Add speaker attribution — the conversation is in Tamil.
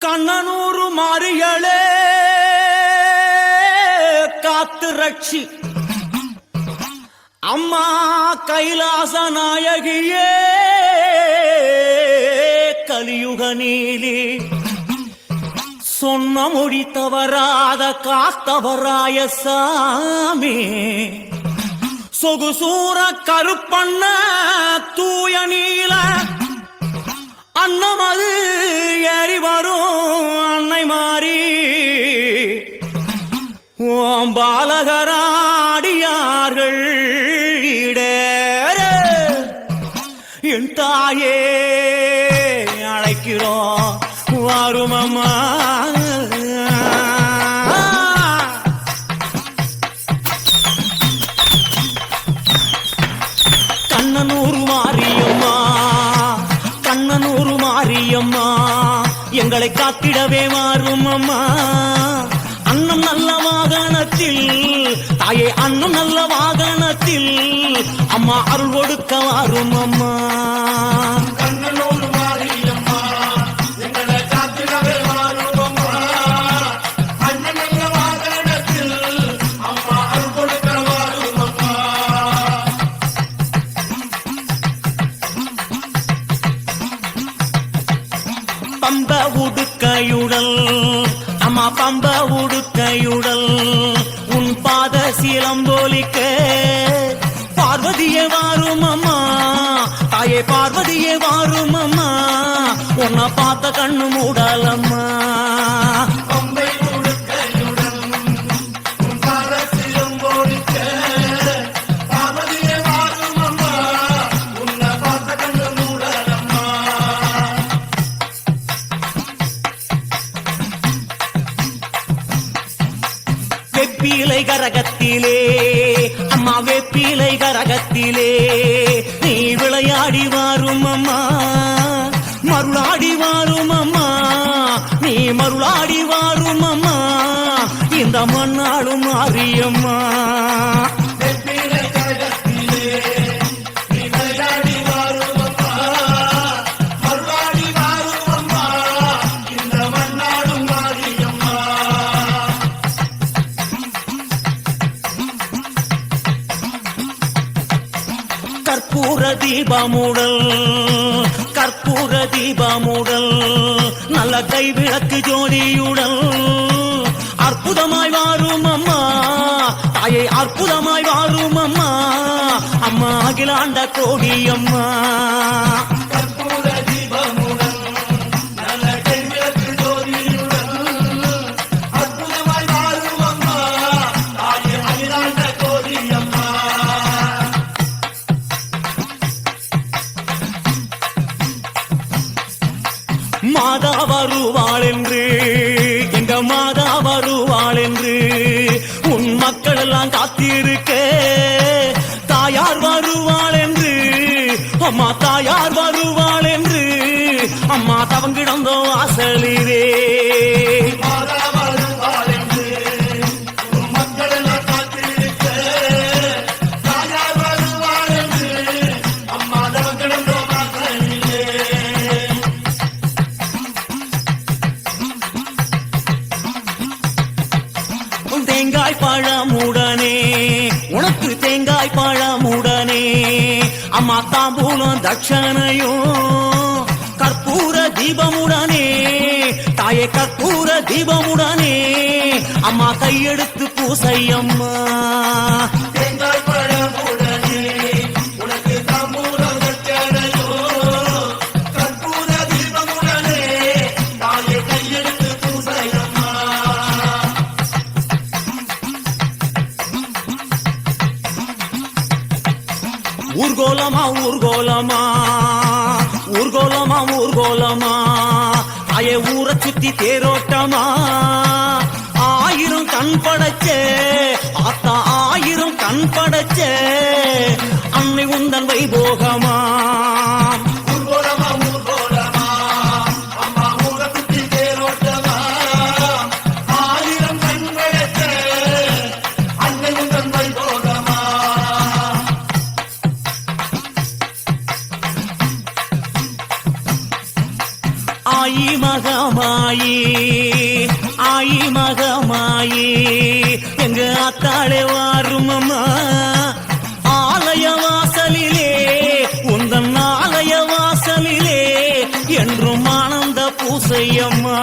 Speaker 1: கண்ணனூறு மாறிகளே காத்து ரட்சி அம்மா கைலாச நாயகியே கலியுக நீலி சொன்ன மொழி தவறாத காத்தவராய சாமி சொகுசூர கருப்பண்ண தூய நீல அன்னமது ஏறி வரும் அன்னை மாறி ஓம் பாலகராடியார்கள் இடேற என் தாயே அழைக்கிறோம் வாரும் அம்மா கண்ணனூர் மாரியம்மா கண்ணனூர் மாரியம்மா எங்களை காத்திடவே மாறும் அம்மா அன்னம் நல்ல வாகனத்தில் தாயே அன்னம் நல்ல வாகனத்தில் அம்மா அருள் கொடுக்க வாரும் அம்மா கண்ணனூர் மாரியம்மா எங்களை காத்திடவே மாறும் அம்மா அன்னம் நல்ல வாகனத்தில் அம்மா அருள் கொடுக்க வாரும் அம்மா பம்ப உடுக்கையுடல் அம்மா பம்ப உடுக்கையுடல் உன் பாத சீலம்போலிக்க பார்வதியே வாரும் அம்மா தாயே பார்வதியே வாரும் அம்மா உன்னை பார்த்த கண்ணு மூடலம்மா வெப்பிலை கரகத்திலே அம்மா வெப்பிலை கரகத்திலே நீ விளையாடி வாரும் அம்மா மருளாடி வாரும் அம்மா நீ மருளாடி வாரும் அம்மா இந்த மண்ணாளும் மாரியம்மா கற்பூர தீபமுடல் கற்பூர தீபமுடல் நல்ல கைவிளக்கு ஜோதியுடல் அற்புதமாய் வாரும் அம்மா தாயை அற்புதமாய் வாரும் அம்மா அம்மா அகிலாண்ட கோடி அம்மா கற்பூர தீபமுடல் நல்ல கைவிளக்கு ஜோதியுடல் அற்புதமாய் வாரும் அம்மா தாயை அகிலாண்ட கோடி அம்மா மாதா வருவாள் என்று எங்க மாதா வருவாள் என்று உன் மக்கள் எல்லாம் காத்திருக்க தாயார் வருவாள் என்று அம்மா தாயார் வருவாள் என்று அம்மா தவங்கிடந்தோ வாசலிலே தேங்காய் பழமுடனே உனக்கு தேங்காய் பழமுடனே அம்மா தாம்பூலம் தட்சணையும் கற்பூர தீபமுடனே தாயே கற்பூர தீபமுடனே அம்மா கையெடுத்து பூசை அம்மா தேங்காய் பழமுடனே உனக்கு தாம்பூலம் தட்சணையும் கற்பூர தீபமுடனே தாயே கையெடுத்து பூசை அம்மா ஊர்கோலமா ஊர்கோலமா ஊர்கோலமா ஊர்கோலமா அய ஊரை சுத்தி தேரோட்டமா ஆயிரம் கண் படைச்சே ஆத்தா ஆயிரம் கண் படைச்சே அன்னை உந்தன் வைபோகமா ஊர்கோலமா ஊர்கோலமா அம்மா ஊரை சுத்தி தேரோட்டமா ஆயிரம் கண் படைச்சே அன்னை உந்தன் வைபோகமா ஆயி மகமாயி ஆயி மகமாயி எங்க ஆத்தாளே வாருமம்மா ஆலய வாசலிலே உந்தன் ஆலய வாசலிலே என்றும் ஆனந்த பூசையம்மா